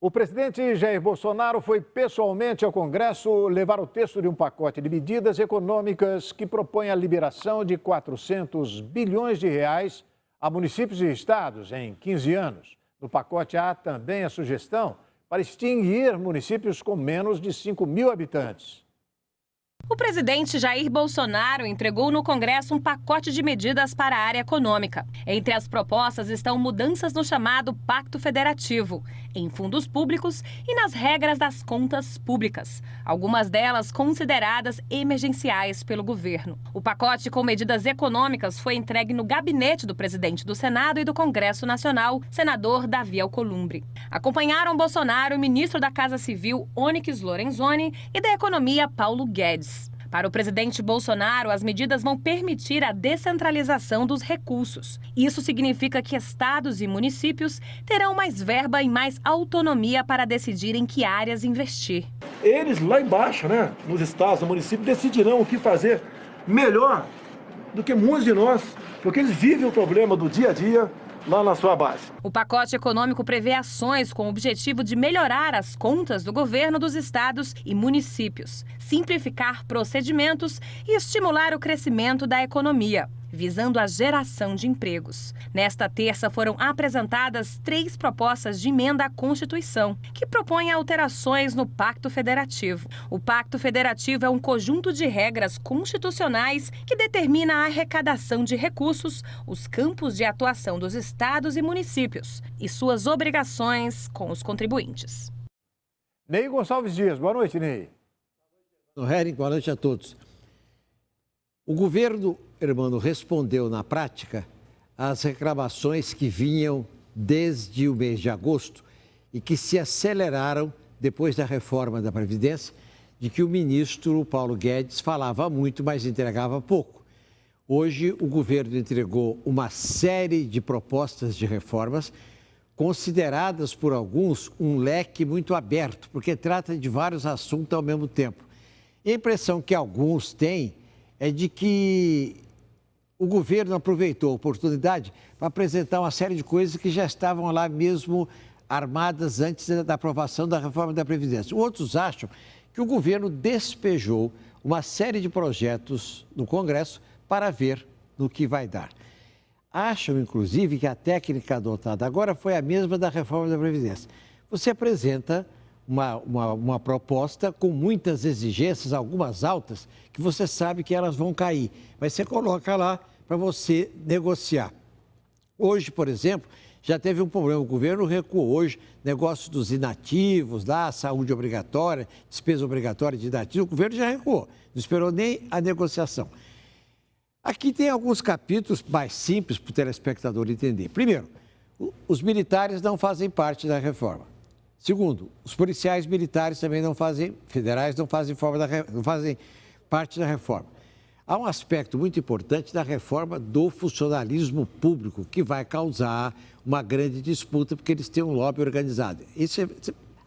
O presidente Jair Bolsonaro foi pessoalmente ao Congresso levar o texto de um pacote de medidas econômicas que propõe a liberação de 400 bilhões de reais a municípios e estados em 15 anos. No pacote há também a sugestão para extinguir municípios com menos de 5 mil habitantes. O presidente Jair Bolsonaro entregou no Congresso um pacote de medidas para a área econômica. Entre as propostas estão mudanças no chamado Pacto Federativo, em fundos públicos e nas regras das contas públicas, algumas delas consideradas emergenciais pelo governo. O pacote com medidas econômicas foi entregue no gabinete do presidente do Senado e do Congresso Nacional, senador Davi Alcolumbre. Acompanharam Bolsonaro o ministro da Casa Civil, Onyx Lorenzoni, e da Economia, Paulo Guedes. Para o presidente Bolsonaro, as medidas vão permitir a descentralização dos recursos. Isso significa que estados e municípios terão mais verba e mais autonomia para decidir em que áreas investir. Eles lá embaixo, nos estados, no município, decidirão o que fazer melhor do que muitos de nós, porque eles vivem o problema do dia a dia lá na sua base. O pacote econômico prevê ações com o objetivo de melhorar as contas do governo dos estados e municípios, simplificar procedimentos e estimular o crescimento da economia, visando a geração de empregos. Nesta terça foram apresentadas 3 propostas de emenda à Constituição, que propõem alterações no Pacto Federativo. O Pacto Federativo é um conjunto de regras constitucionais que determina a arrecadação de recursos, os campos de atuação dos estados e municípios e suas obrigações com os contribuintes. Ney Gonçalves Dias, boa noite, Ney. Boa noite a todos. O governo, Hermano, respondeu na prática às reclamações que vinham desde o mês de agosto e que se aceleraram depois da reforma da Previdência, de que o ministro Paulo Guedes falava muito, mas entregava pouco. Hoje, o governo entregou uma série de propostas de reformas, consideradas por alguns um leque muito aberto, porque trata de vários assuntos ao mesmo tempo. E a impressão que alguns têm é de que o governo aproveitou a oportunidade para apresentar uma série de coisas que já estavam lá mesmo armadas antes da aprovação da reforma da Previdência. Outros acham que o governo despejou uma série de projetos no Congresso para ver no que vai dar. Acham, inclusive, que a técnica adotada agora foi a mesma da reforma da Previdência. Você apresenta uma proposta com muitas exigências, algumas altas, que você sabe que elas vão cair, mas você coloca lá para você negociar. Hoje, por exemplo, já teve um problema, o governo recuou hoje, negócio dos inativos, lá, saúde obrigatória, despesa obrigatória de inativos, o governo já recuou, não esperou nem a negociação. Aqui tem alguns capítulos mais simples para o telespectador entender. Primeiro, os militares não fazem parte da reforma. Segundo, os policiais militares também federais não fazem parte da reforma. Há um aspecto muito importante da reforma do funcionalismo público, que vai causar uma grande disputa, porque eles têm um lobby organizado.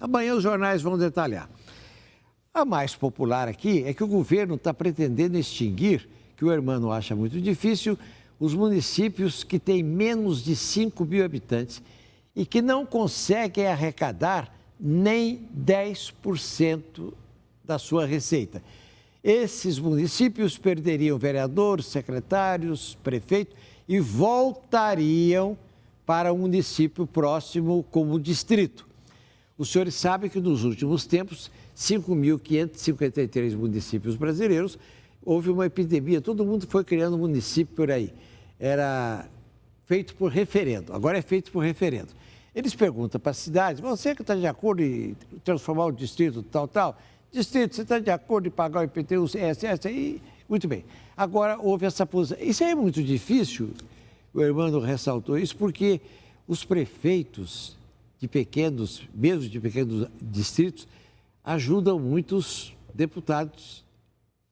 Amanhã os jornais vão detalhar. A mais popular aqui é que o governo está pretendendo extinguir, que o Hermano acha muito difícil, os municípios que têm menos de 5 mil habitantes e que não conseguem arrecadar nem 10% da sua receita. Esses municípios perderiam vereadores, secretários, prefeitos e voltariam para um município próximo como distrito. Os senhores sabem que nos últimos tempos, 5.553 municípios brasileiros, houve uma epidemia, todo mundo foi criando município por aí. Era feito por referendo, agora é feito por referendo. Eles perguntam para a cidade, você que está de acordo em transformar o distrito tal? Distrito, você está de acordo em pagar o IPTU, ISS? Muito bem. Agora houve essa posição. Isso aí é muito difícil, o Hermano ressaltou isso, porque os prefeitos mesmo de pequenos distritos, ajudam muitos deputados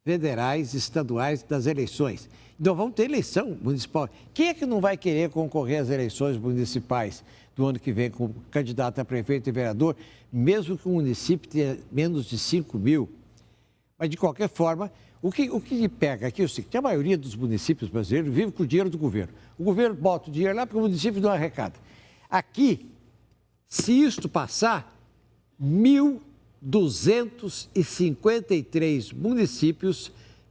federais, estaduais das eleições. Então vamos ter eleição municipal. Quem é que não vai querer concorrer às eleições municipais do ano que vem como candidato a prefeito e vereador, mesmo que o município tenha menos de 5 mil? Mas, de qualquer forma, o que pega aqui é o seguinte: a maioria dos municípios brasileiros vive com o dinheiro do governo. O governo bota o dinheiro lá porque o município não arrecada. Aqui, se isto passar, 1.253 municípios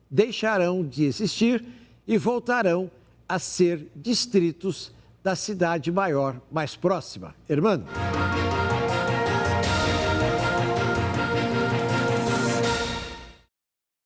deixarão de existir e voltarão a ser distritos da cidade maior mais próxima. Hermano?